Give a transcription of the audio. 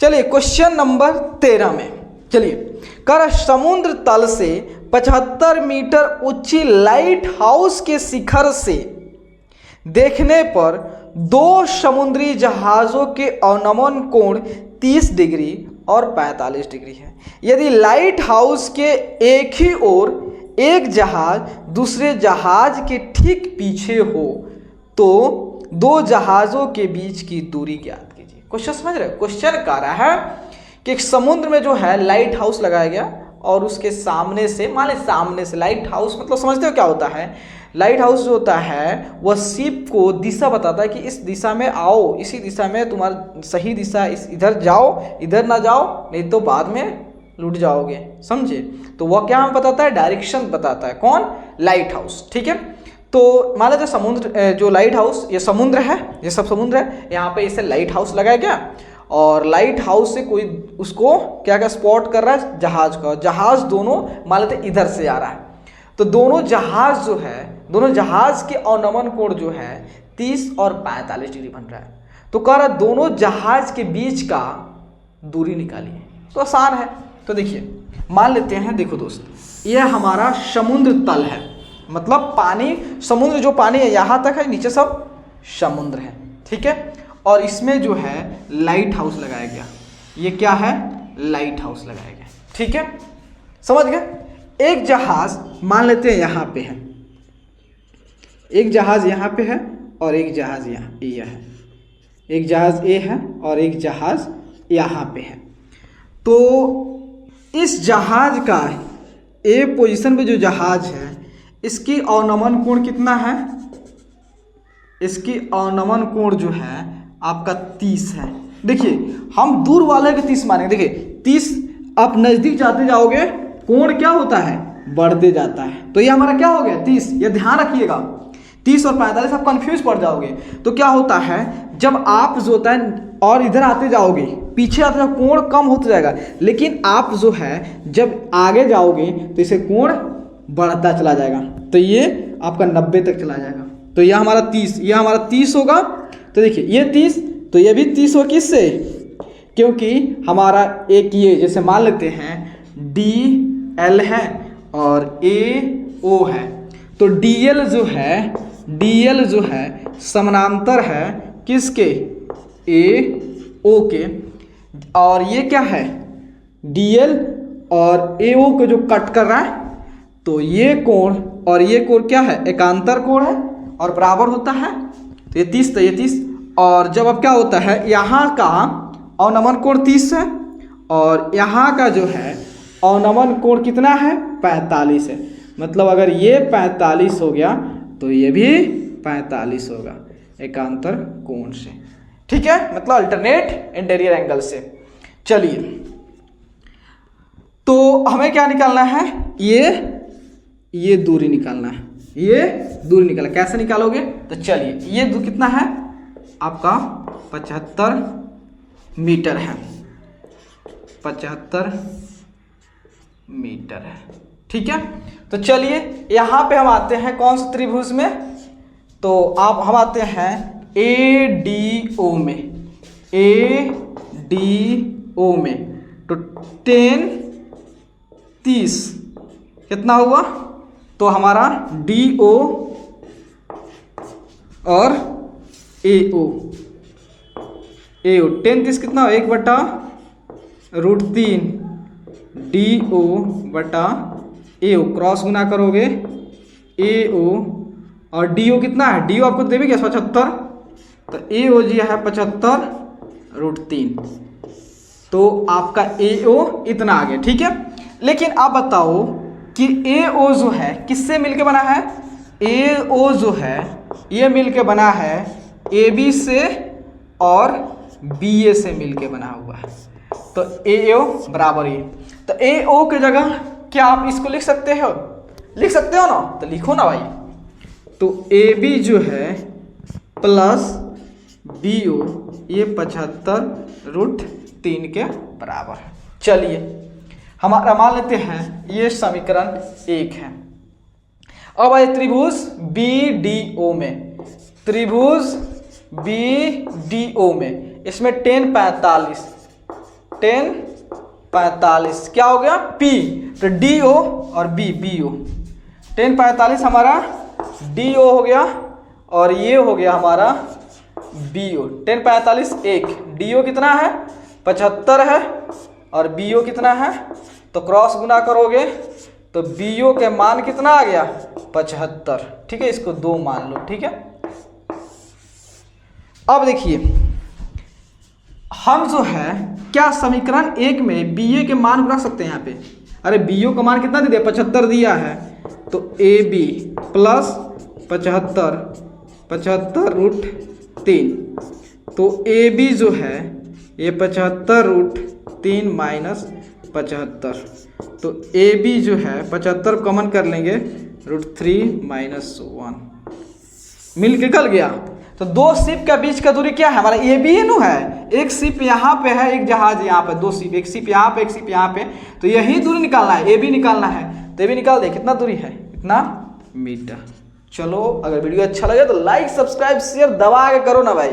चलिए question number 13 में, चलिए कर समुद्र तल से 75 मीटर ऊंची लाइट हाउस के शिखर से देखने पर दो समुद्री जहाज़ों के अवनमन कोण 30 डिग्री और 45 डिग्री है। यदि लाइट हाउस के एक ही ओर एक जहाज दूसरे जहाज के ठीक पीछे हो तो दो जहाज़ों के बीच की दूरी ज्ञात कीजिए। क्वेश्चन समझ रहे हो? क्वेश्चन कह रहा है कि एक समुद्र में जो है लाइट हाउस लगाया गया और उसके सामने से, मान लें सामने से, लाइट हाउस मतलब समझते हो क्या होता है? लाइट हाउस जो होता है वह शिप को दिशा बताता है कि इस दिशा में आओ, इसी दिशा में तुम्हारा सही दिशा, इस इधर जाओ, इधर ना जाओ नहीं तो बाद में लूट जाओगे, समझे? तो वह क्या हमें बताता है? डायरेक्शन बताता है। कौन? Light house. ठीक है, तो मान लीजिए समुद्र, जो लाइट हाउस, ये समुद्र है, ये सब समुद्र है, यहाँ पे इसे लाइट हाउस लगाया गया और लाइट हाउस से कोई उसको क्या क्या स्पॉट कर रहा है? जहाज का। जहाज दोनों मान लेते इधर से आ रहा है, तो दोनों जहाज जो है, दोनों जहाज के अवनमन कोण जो है 30 और 45 डिग्री बन रहा है। तो कह रहा है दोनों जहाज के बीच का दूरी निकालिए। तो आसान है। तो देखिए मान लेते हैं, देखो दोस्त, यह हमारा समुद्र तल है, मतलब पानी, समुद्र जो पानी है यहाँ तक है, नीचे सब समुद्र है। ठीक है, और इसमें जो है लाइट हाउस लगाया गया। ये क्या है? लाइट हाउस लगाया गया। ठीक है, समझ गए? एक जहाज मान लेते हैं यहाँ पे है, एक जहाज यहाँ पे है और एक जहाज यहाँ ये है, एक जहाज ए है और एक जहाज यहाँ पे है। तो इस जहाज का ए पोजीशन पे जो जहाज है इसकी अवनमन कोण कितना है? इसकी अवनमन कोण जो है आपका 30 है। देखिए हम दूर वाले के 30 मानेंगे। देखिए 30, आप नज़दीक जाते जाओगे कोण क्या होता है? बढ़ते जाता है। तो ये हमारा क्या हो गया? 30। ये ध्यान रखिएगा, 30 और 45 आप कंफ्यूज पड़ जाओगे। तो क्या होता है, जब आप जो होता है और इधर आते जाओगे, पीछे आते जाओगे, कोण कम होता जाएगा, लेकिन आप जो है जब आगे जाओगे तो इसे कोण बढ़ता चला जाएगा। तो ये आपका 90 तक चला जाएगा। तो यह हमारा 30, यह हमारा 30 होगा। तो देखिए ये 30, तो ये भी 30 हो, किससे? क्योंकि हमारा एक ये, जैसे मान लेते हैं DL है और AO है, तो DL जो है समानांतर है किसके? AO के। और ये क्या है? DL और AO को जो कट कर रहा है, तो ये कोण और ये कोण क्या है? एकांतर कोण है और बराबर होता है। तो ये 30, तो ये 30। और जब अब क्या होता है, यहाँ का अवनमन कोण 30 है और यहाँ का जो है अवनमन कोण कितना है? 45 है। मतलब अगर ये 45 हो गया तो ये भी 45 होगा एकांतर कोण से। ठीक है, मतलब अल्टरनेट इंटीरियर एंगल से। चलिए, तो हमें क्या निकालना है? ये दूरी निकालना है, ये दूरी निकालना। कैसे निकालोगे? तो चलिए, ये दूरी कितना है आपका? 75 मीटर है, 75 मीटर है। ठीक है, तो चलिए यहाँ पे हम आते हैं कौन सा त्रिभुज में? तो हम आते हैं ADO में, ADO में। तो 10 30 कितना हुआ? तो हमारा DO और AO 10 30 कितना? 1/√3 DO बटा AO, क्रॉस गुना करोगे AO और DO कितना है? DO आपको देवे क्या? 75। तो AO जी है 75√3। तो आपका AO इतना आ गया। ठीक है, लेकिन आप बताओ कि AO जो है किससे मिलके बना है? AO जो है ये मिलके बना है AB से और BA से मिलके बना हुआ है। तो AO बराबर ये, तो AO की जगह क्या आप इसको लिख सकते हो? लिख सकते हो ना? तो लिखो ना भाई। तो AB जो है प्लस BO ये 75√3 के बराबर है। चलिए हमारा मान लेते हैं ये समीकरण 1 है। अब आए त्रिभुज BDO में, त्रिभुज BDO में इसमें 10 45 1045 क्या हो गया P, तो DO और BO। 1045 हमारा DO हो गया और ये हो गया हमारा BO। 1045 एक, DO कितना है 75 है और BO कितना है, तो क्रॉस गुना करोगे तो BO के मान कितना आ गया 75। ठीक है, इसको 2 मान लो। ठीक है, अब देखिए हम जो है क्या समीकरण 1 में BA के मान रख सकते हैं यहाँ पे। अरे BO का मान कितना दे दिया 75 दिया है, तो AB प्लस 75√3, तो AB जो है ये 75√3 माइनस 75, तो AB जो है 75 कॉमन कर लेंगे √3 माइनस 1 मिल के निकल गया। तो 2 शिप के बीच का दूरी क्या है हमारा AB ही नु है। एक शिप यहाँ पे है, एक जहाज यहाँ पे, 2 शिप, एक शिप यहाँ पे, एक शिप यहाँ पे, तो यही दूरी निकालना है, AB निकालना है। तो AB निकाल दे, कितना दूरी है, इतना मीटर। चलो, अगर वीडियो अच्छा लगे तो लाइक सब्सक्राइब शेयर दबा के करो ना भाई।